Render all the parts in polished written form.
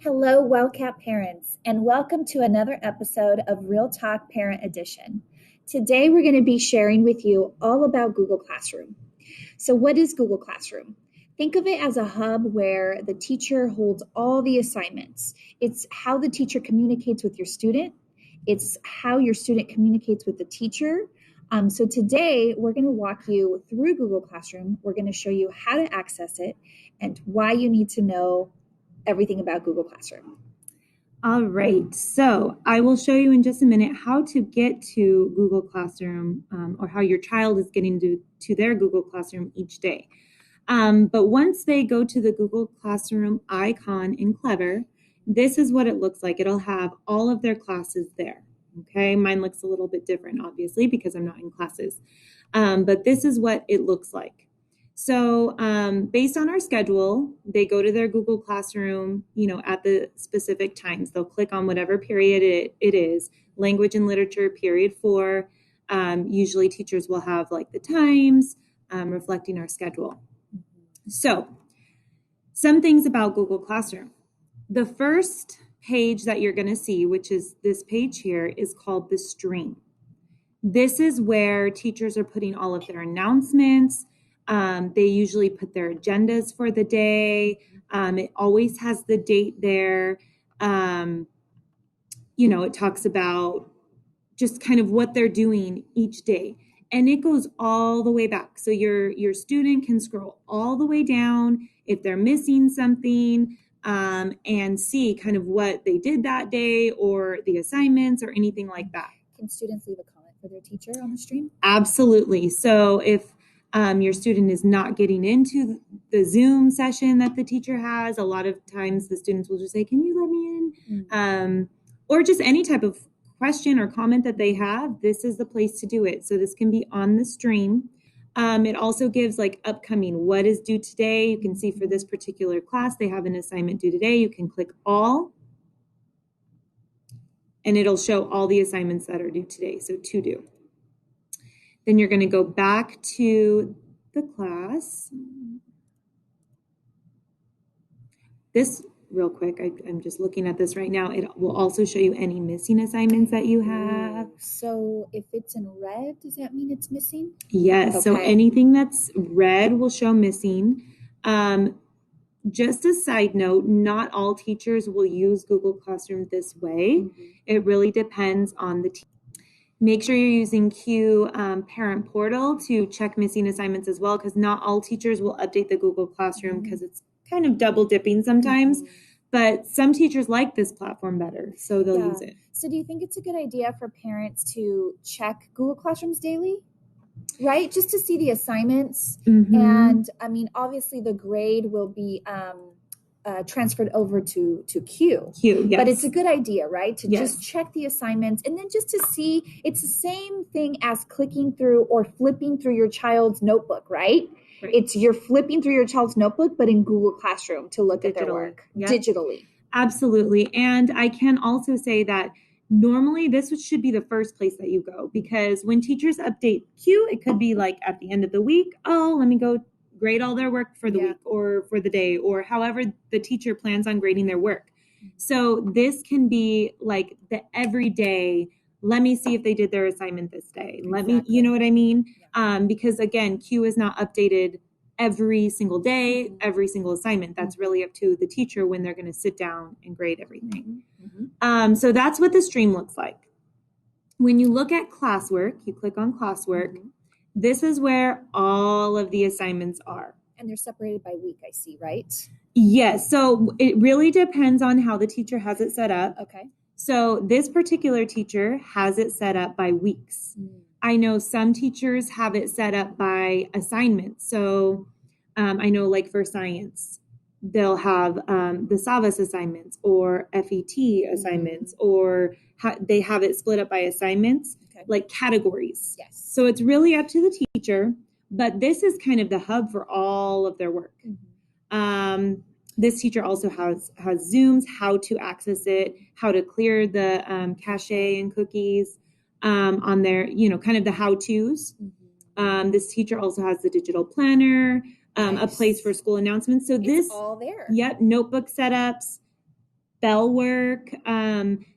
Hello, WellCat parents, and welcome to another episode of Real Talk Parent Edition. Today, we're going to be sharing with you all about Google Classroom. So, what is Google Classroom? Think of it as a hub where the teacher holds all the assignments. It's how the teacher communicates with your student, it's how your student communicates with the teacher. So, today, we're going to walk you through Google Classroom. We're going to show you how to access it and why you need to know everything about Google Classroom. All right, so I will show you in just a minute how to get to Google Classroom or how your child is getting to their Google Classroom each day. But once they go to the Google Classroom icon in Clever, this is what it looks like. It'll have all of their classes there. Okay, mine looks a little bit different, obviously, because I'm not in classes. But this is what it looks like. So based on our schedule, they go to their Google Classroom, at the specific times. They'll click on whatever period it is, language and literature, period 4. Usually teachers will have like the times reflecting our schedule. So some things about Google Classroom. The first page that you're going to see, which is this page here, is called the stream. This is where teachers are putting all of their announcements. They usually put their agendas for the day. It always has the date there. It talks about just kind of what they're doing each day. And it goes all the way back. So your student can scroll all the way down if they're missing something and see kind of what they did that day or the assignments or anything like that. Can students leave a comment for their teacher on the stream? Absolutely. So if your student is not getting into the Zoom session that the teacher has, a lot of times the students will just say, "Can you let me in?" Mm-hmm. Or just any type of question or comment that they have, this is the place to do it. So this can be on the stream. It also gives like upcoming, what is due today. You can see for this particular class, they have an assignment due today. You can click all, and it'll show all the assignments that are due today. So to do. Then you're going to go back to the class. This, real quick, I'm just looking at this right now. It will also show you any missing assignments that you have. So if it's in red, does that mean it's missing? Yes. Okay. So anything that's red will show missing. Just a side note, not all teachers will use Google Classroom this way. Mm-hmm. It really depends on the teacher. Make sure you're using Q Parent Portal to check missing assignments as well, because not all teachers will update the Google Classroom because it's kind of double dipping sometimes. Mm-hmm. But some teachers like this platform better, so they'll use it. So do you think it's a good idea for parents to check Google Classrooms daily? Right? Just to see the assignments. Mm-hmm. And I mean, obviously the grade will be transferred over to Q. Yes. But it's a good idea, right? To just check the assignments and then just to see, it's the same thing as clicking through or flipping through your child's notebook, right? It's you're flipping through your child's notebook, but in Google Classroom to look at their work digitally. Absolutely. And I can also say that normally this should be the first place that you go, because when teachers update Q, it could be like at the end of the week, oh, let me go grade all their work for the week or for the day, or however the teacher plans on grading their work. So this can be like the everyday, let me see if they did their assignment this day. Let me, you know what I mean? Yeah. Because again, Q is not updated every single day, every single assignment. That's really up to the teacher when they're going to sit down and grade everything. Mm-hmm. So that's what the stream looks like. When you look at classwork, you click on classwork. Mm-hmm. This is where all of the assignments are. And they're separated by week, I see, right? Yes. So it really depends on how the teacher has it set up. Okay. So this particular teacher has it set up by weeks. I know some teachers have it set up by assignments. So I know like for science, they'll have the SAVAS assignments or FET assignments, or they have it split up by assignments, like categories. Yes. So it's really up to the teacher, but this is kind of the hub for all of their work. Mm-hmm. This teacher also has Zooms, how to access it, how to clear the cache and cookies on their, kind of the how-tos. Mm-hmm. This teacher also has the digital planner, a place for school announcements. So it's all there. Yep, notebook setups. bell work.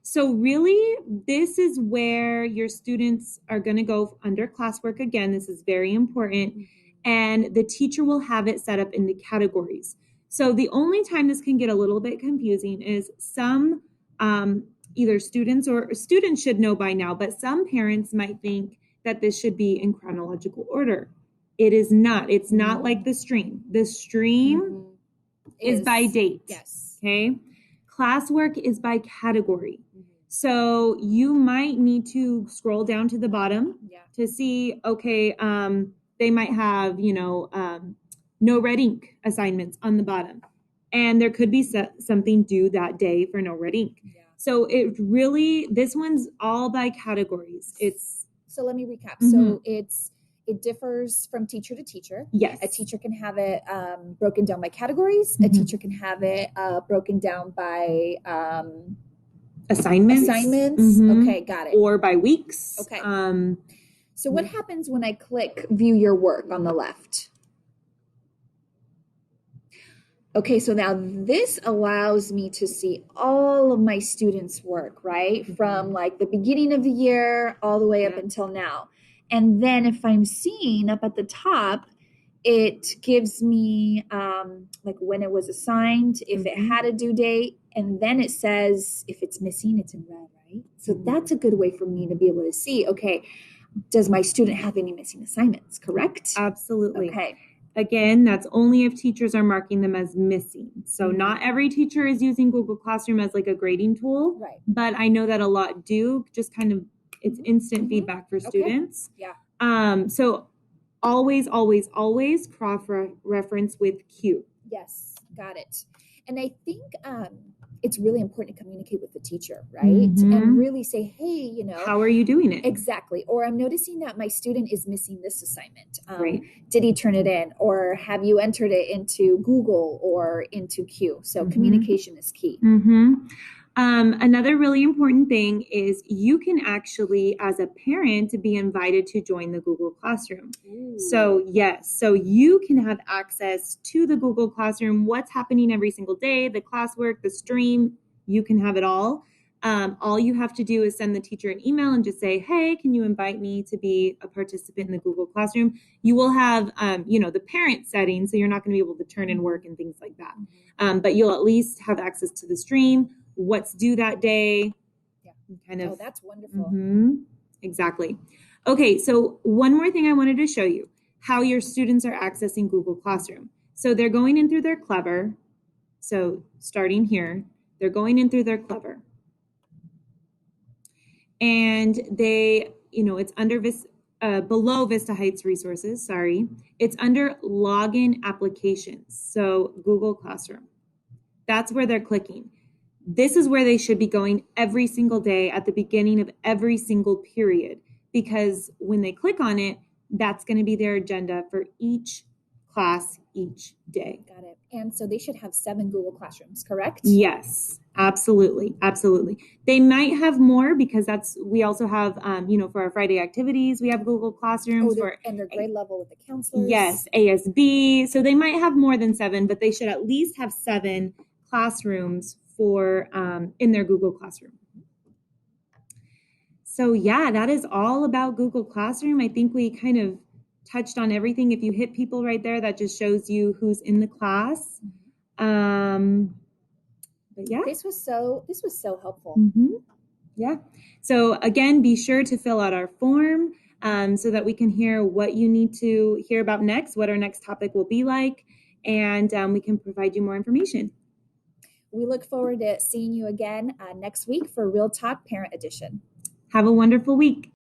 So really, this is where your students are going to go under classwork. Again, this is very important. And the teacher will have it set up into categories. So the only time this can get a little bit confusing is some either students or students should know by now, but some parents might think that this should be in chronological order. It is not. It's not like the stream. The stream is by date. Yes. Okay. Classwork is by category. So you might need to scroll down to the bottom to see, okay, they might have, no red ink assignments on the bottom. And there could be something due that day for no red ink. Yeah. So this one's all by categories. So let me recap. So it differs from teacher to teacher. Yes. A teacher can have it broken down by categories. A teacher can have it broken down by assignments. Okay, got it. Or by weeks. Okay. So what happens when I click view your work on the left? Okay, so now this allows me to see all of my students' work, right? From like the beginning of the year all the way up until now. And then if I'm seeing up at the top, it gives me like when it was assigned, if it had a due date, and then it says if it's missing, it's in red, right? So that's a good way for me to be able to see, okay, does my student have any missing assignments, correct? Absolutely. Okay. Again, that's only if teachers are marking them as missing. So not every teacher is using Google Classroom as like a grading tool, Right. but I know that a lot do, just kind of, it's instant feedback for students. Yeah. So always cross-reference with Q. Yes, got it. And I think it's really important to communicate with the teacher, right? Mhm. And really say, hey, How are you doing it? Exactly. Or I'm noticing that my student is missing this assignment. Right. Did he turn it in? Or have you entered it into Google or into Q? So communication is key. Another really important thing is you can actually, as a parent, be invited to join the Google Classroom. Ooh. So yes, so you can have access to the Google Classroom, what's happening every single day, the classwork, the stream, you can have it all. All you have to do is send the teacher an email and just say, hey, can you invite me to be a participant in the Google Classroom? You will have, the parent setting, so you're not going to be able to turn in work and things like that. But you'll at least have access to the stream, what's due that day. Yeah. Kind of. Oh, that's wonderful. Exactly. Okay, so one more thing I wanted to show you, how your students are accessing Google Classroom. So they're going in through their Clever. So starting here, they're going in through their Clever. And they, it's under below Vista Heights Resources, it's under Login Applications, so Google Classroom. That's where they're clicking. This is where they should be going every single day at the beginning of every single period, because when they click on it, that's going to be their agenda for each class each day. Got it. And so they should have 7 Google Classrooms, correct? Yes, absolutely. They might have more because we also have, for our Friday activities, we have Google Classrooms. And their grade level with the counselors. Yes, ASB. So they might have more than 7, but they should at least have 7 classrooms for in their Google Classroom. So yeah, that is all about Google Classroom. I think we kind of touched on everything. If you hit people right there, that just shows you who's in the class. But yeah, this was so helpful. Yeah. So again, be sure to fill out our form so that we can hear what you need to hear about next, what our next topic will be like, and we can provide you more information. We look forward to seeing you again next week for Real Talk Parent Edition. Have a wonderful week.